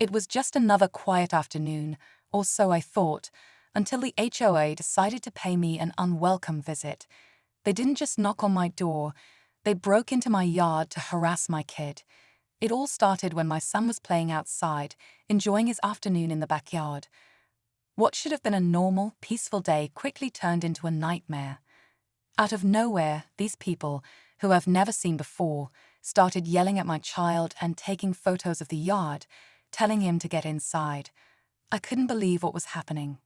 It was just another quiet afternoon, or so I thought, until the HOA decided to pay me an unwelcome visit. They didn't just knock on my door, they broke into my yard to harass my kid. It all started when my son was playing outside, enjoying his afternoon in the backyard. What should have been a normal, peaceful day quickly turned into a nightmare. Out of nowhere, these people, who I've never seen before, started yelling at my child and taking photos of the yard, telling him to get inside. I couldn't believe what was happening.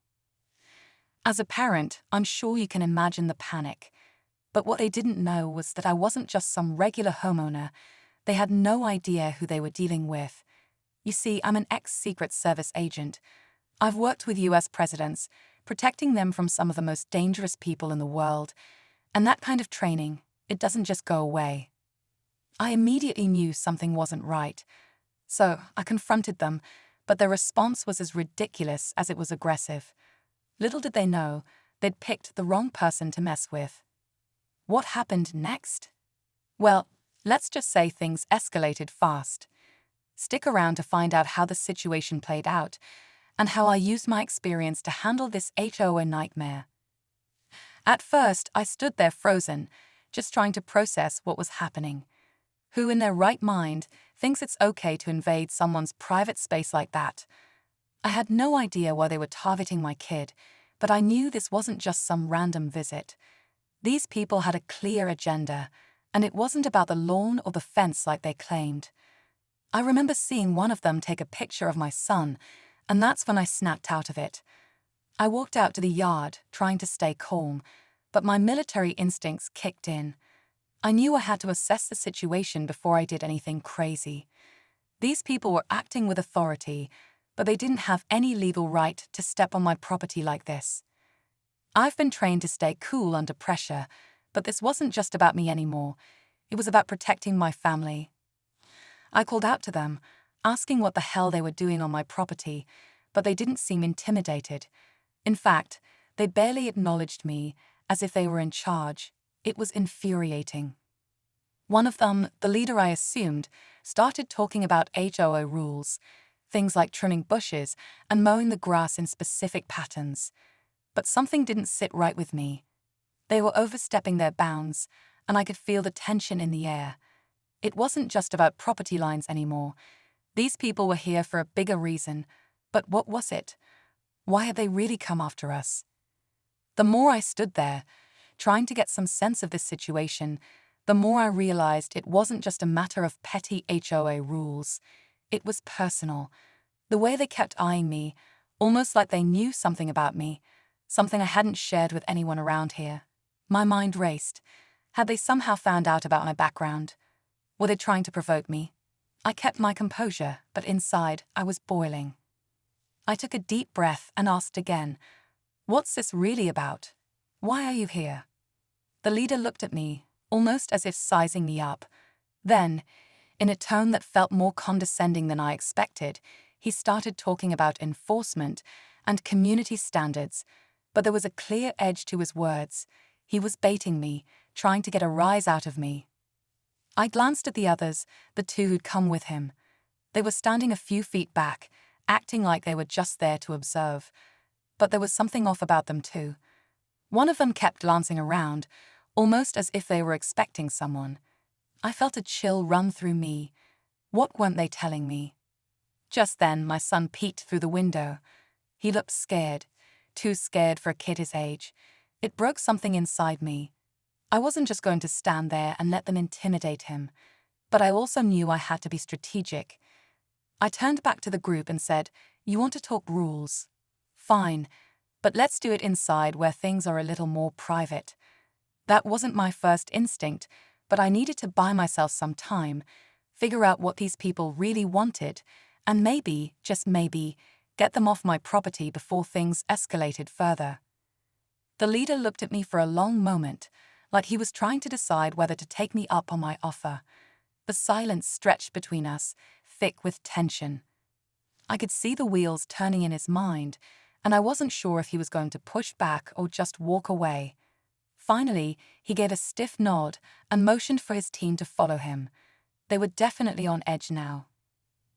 As a parent, I'm sure you can imagine the panic. But what they didn't know was that I wasn't just some regular homeowner. They had no idea who they were dealing with. You see, I'm an ex-Secret Service agent. I've worked with US presidents, protecting them from some of the most dangerous people in the world. And that kind of training, it doesn't just go away. I immediately knew something wasn't right. So I confronted them, but their response was as ridiculous as it was aggressive. Little did they know, they'd picked the wrong person to mess with. What happened next? Well, let's just say things escalated fast. Stick around to find out how the situation played out and how I used my experience to handle this HOA nightmare. At first, I stood there frozen, just trying to process what was happening. Who in their right mind thinks it's okay to invade someone's private space like that? I had no idea why they were targeting my kid, but I knew this wasn't just some random visit. These people had a clear agenda, and it wasn't about the lawn or the fence like they claimed. I remember seeing one of them take a picture of my son, and that's when I snapped out of it. I walked out to the yard, trying to stay calm, but my military instincts kicked in. I knew I had to assess the situation before I did anything crazy. These people were acting with authority, but they didn't have any legal right to step on my property like this. I've been trained to stay cool under pressure, but this wasn't just about me anymore. It was about protecting my family. I called out to them, asking what the hell they were doing on my property, but they didn't seem intimidated. In fact, they barely acknowledged me, as if they were in charge. It was infuriating. One of them, the leader I assumed, started talking about HOA rules, things like trimming bushes and mowing the grass in specific patterns. But something didn't sit right with me. They were overstepping their bounds, and I could feel the tension in the air. It wasn't just about property lines anymore. These people were here for a bigger reason. But what was it? Why had they really come after us? The more I stood there, trying to get some sense of this situation, the more I realized it wasn't just a matter of petty HOA rules. It was personal. The way they kept eyeing me, almost like they knew something about me, something I hadn't shared with anyone around here. My mind raced. Had they somehow found out about my background? Were they trying to provoke me? I kept my composure, but inside, I was boiling. I took a deep breath and asked again, "What's this really about? Why are you here?" The leader looked at me, almost as if sizing me up. Then, in a tone that felt more condescending than I expected, he started talking about enforcement and community standards, but there was a clear edge to his words. He was baiting me, trying to get a rise out of me. I glanced at the others, the two who'd come with him. They were standing a few feet back, acting like they were just there to observe. But there was something off about them too. One of them kept glancing around, almost as if they were expecting someone. I felt a chill run through me. What weren't they telling me? Just then, my son peeked through the window. He looked scared, too scared for a kid his age. It broke something inside me. I wasn't just going to stand there and let them intimidate him, but I also knew I had to be strategic. I turned back to the group and said, "You want to talk rules? Fine, but let's do it inside where things are a little more private." That wasn't my first instinct, but I needed to buy myself some time, figure out what these people really wanted, and maybe, just maybe, get them off my property before things escalated further. The leader looked at me for a long moment, like he was trying to decide whether to take me up on my offer. The silence stretched between us, thick with tension. I could see the wheels turning in his mind, and I wasn't sure if he was going to push back or just walk away. Finally, he gave a stiff nod and motioned for his team to follow him. They were definitely on edge now.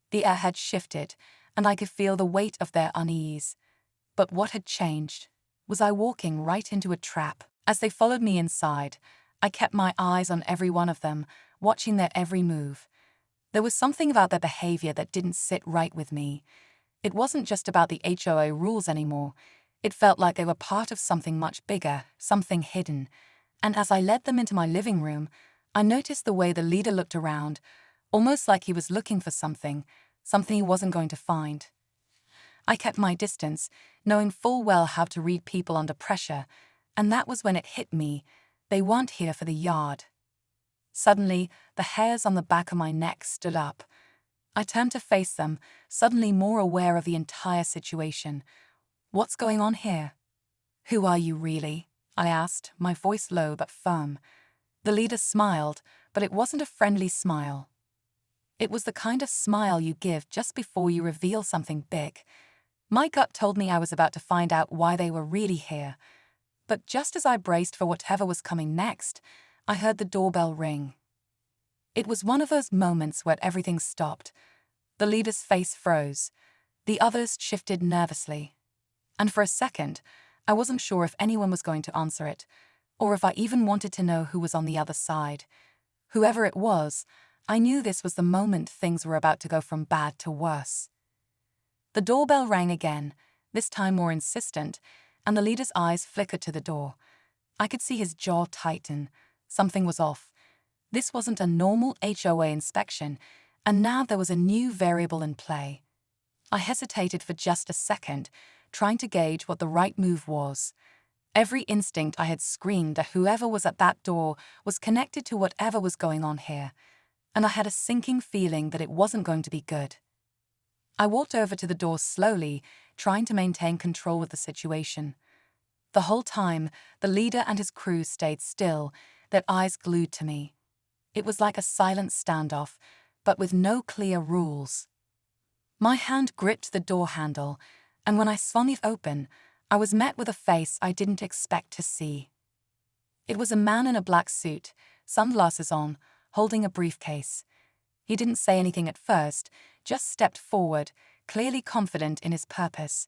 The air had shifted, and I could feel the weight of their unease. But what had changed? Was I walking right into a trap? As they followed me inside, I kept my eyes on every one of them, watching their every move. There was something about their behavior that didn't sit right with me. It wasn't just about the HOA rules anymore. It felt like they were part of something much bigger, something hidden. And as I led them into my living room, I noticed the way the leader looked around, almost like he was looking for something he wasn't going to find. I kept my distance, knowing full well how to read people under pressure, and that was when it hit me. They weren't here for the yard. Suddenly, the hairs on the back of my neck stood up. I turned to face them, suddenly more aware of the entire situation. What's going on here? Who are you really? I asked, my voice low but firm. The leader smiled, but it wasn't a friendly smile. It was the kind of smile you give just before you reveal something big. My gut told me I was about to find out why they were really here. But just as I braced for whatever was coming next, I heard the doorbell ring. It was one of those moments where everything stopped. The leader's face froze. The others shifted nervously. And for a second, I wasn't sure if anyone was going to answer it, or if I even wanted to know who was on the other side. Whoever it was, I knew this was the moment things were about to go from bad to worse. The doorbell rang again, this time more insistent, and the leader's eyes flickered to the door. I could see his jaw tighten. Something was off. This wasn't a normal HOA inspection, and now there was a new variable in play. I hesitated for just a second, trying to gauge what the right move was. Every instinct I had screamed that whoever was at that door was connected to whatever was going on here, and I had a sinking feeling that it wasn't going to be good. I walked over to the door slowly, trying to maintain control of the situation. The whole time, the leader and his crew stayed still, their eyes glued to me. It was like a silent standoff, but with no clear rules. My hand gripped the door handle, and when I swung it open, I was met with a face I didn't expect to see. It was a man in a black suit, sunglasses on, holding a briefcase. He didn't say anything at first, just stepped forward, clearly confident in his purpose.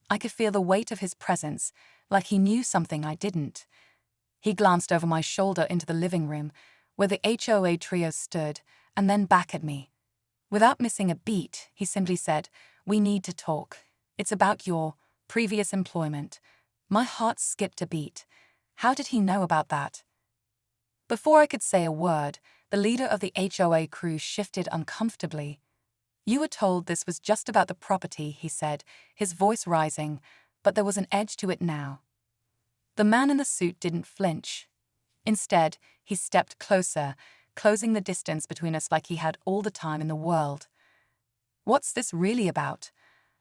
I could feel the weight of his presence, like he knew something I didn't. He glanced over my shoulder into the living room, where the HOA trio stood, and then back at me. Without missing a beat, he simply said, "We need to talk. It's about your previous employment." My heart skipped a beat. How did he know about that? Before I could say a word, the leader of the HOA crew shifted uncomfortably. "You were told this was just about the property," he said, his voice rising, but there was an edge to it now. The man in the suit didn't flinch. Instead, he stepped closer, closing the distance between us like he had all the time in the world. "What's this really about?"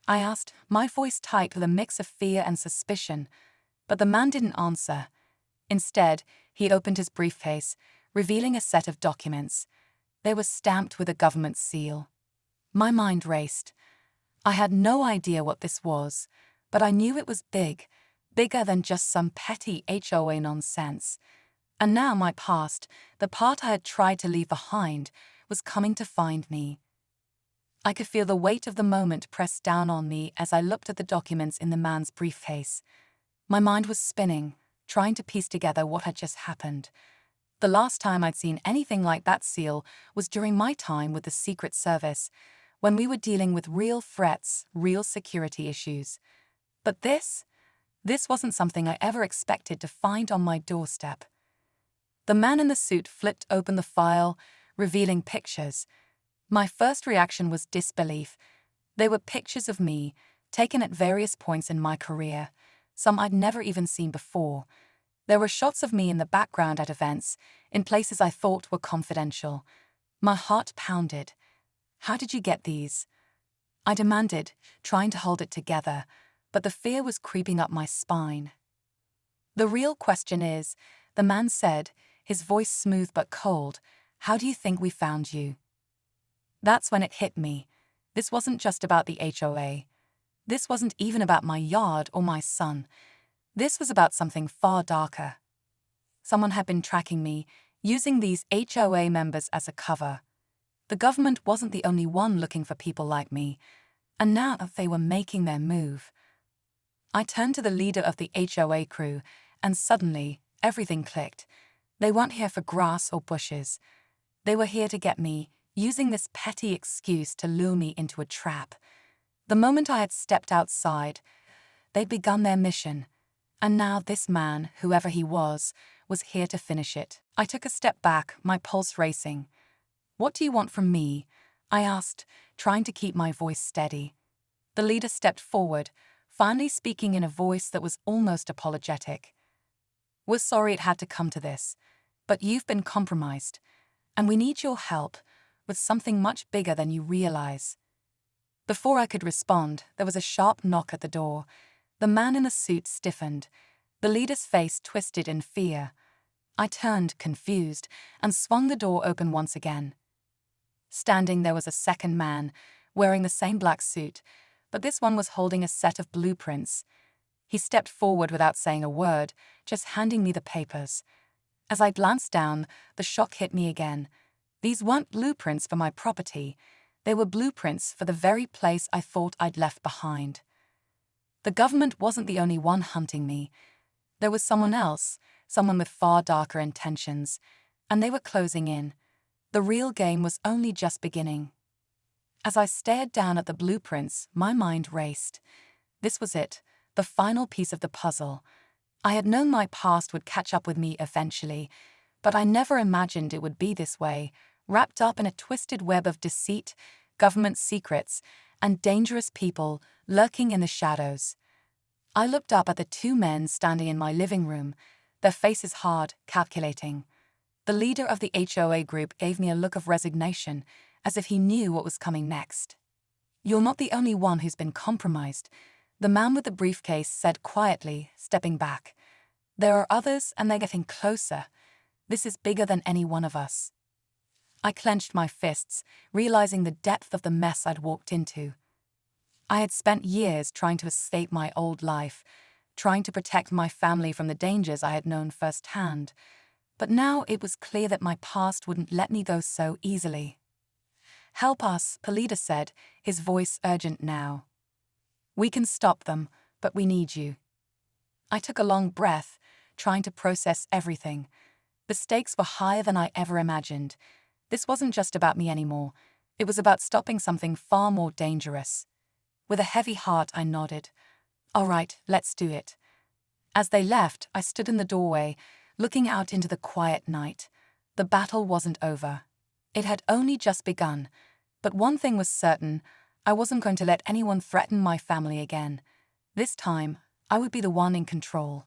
I asked, my voice tight with a mix of fear and suspicion, but the man didn't answer. Instead, he opened his briefcase, revealing a set of documents. They were stamped with a government seal. My mind raced. I had no idea what this was, but I knew it was big, bigger than just some petty HOA nonsense. And now my past, the part I had tried to leave behind, was coming to find me. I could feel the weight of the moment press down on me as I looked at the documents in the man's briefcase. My mind was spinning, trying to piece together what had just happened. The last time I'd seen anything like that seal was during my time with the Secret Service, when we were dealing with real threats, real security issues. But this wasn't something I ever expected to find on my doorstep. The man in the suit flipped open the file, revealing pictures. My first reaction was disbelief. They were pictures of me, taken at various points in my career, some I'd never even seen before. There were shots of me in the background at events, in places I thought were confidential. My heart pounded. "How did you get these?" I demanded, trying to hold it together, but the fear was creeping up my spine. "The real question is," the man said, his voice smooth but cold, "how do you think we found you?" That's when it hit me. This wasn't just about the HOA. This wasn't even about my yard or my son. This was about something far darker. Someone had been tracking me, using these HOA members as a cover. The government wasn't the only one looking for people like me. And now they were making their move. I turned to the leader of the HOA crew, and suddenly, everything clicked. They weren't here for grass or bushes. They were here to get me, using this petty excuse to lure me into a trap. The moment I had stepped outside, they'd begun their mission. And now this man, whoever he was here to finish it. I took a step back, my pulse racing. "What do you want from me?" I asked, trying to keep my voice steady. The leader stepped forward, finally speaking in a voice that was almost apologetic. "We're sorry it had to come to this, but you've been compromised, and we need your help with something much bigger than you realize." Before I could respond, there was a sharp knock at the door. The man in the suit stiffened. The leader's face twisted in fear. I turned, confused, and swung the door open once again. Standing there was a second man, wearing the same black suit, but this one was holding a set of blueprints. He stepped forward without saying a word, just handing me the papers. As I glanced down, the shock hit me again. These weren't blueprints for my property. They were blueprints for the very place I thought I'd left behind. The government wasn't the only one hunting me. There was someone else, someone with far darker intentions, and they were closing in. The real game was only just beginning. As I stared down at the blueprints, my mind raced. This was it, the final piece of the puzzle. I had known my past would catch up with me eventually, but I never imagined it would be this way, wrapped up in a twisted web of deceit, government secrets, and dangerous people lurking in the shadows. I looked up at the two men standing in my living room, their faces hard, calculating. The leader of the HOA group gave me a look of resignation, as if he knew what was coming next. "You're not the only one who's been compromised," the man with the briefcase said quietly, stepping back. "There are others, and they're getting closer. This is bigger than any one of us." I clenched my fists, realizing the depth of the mess I'd walked into. I had spent years trying to escape my old life, trying to protect my family from the dangers I had known firsthand. But now it was clear that my past wouldn't let me go so easily. "Help us," the leader said, his voice urgent now. "We can stop them, but we need you." I took a long breath, trying to process everything. The stakes were higher than I ever imagined. This wasn't just about me anymore. It was about stopping something far more dangerous. With a heavy heart, I nodded. "All right, let's do it." As they left, I stood in the doorway, looking out into the quiet night. The battle wasn't over. It had only just begun. But one thing was certain: I wasn't going to let anyone threaten my family again. This time, I would be the one in control.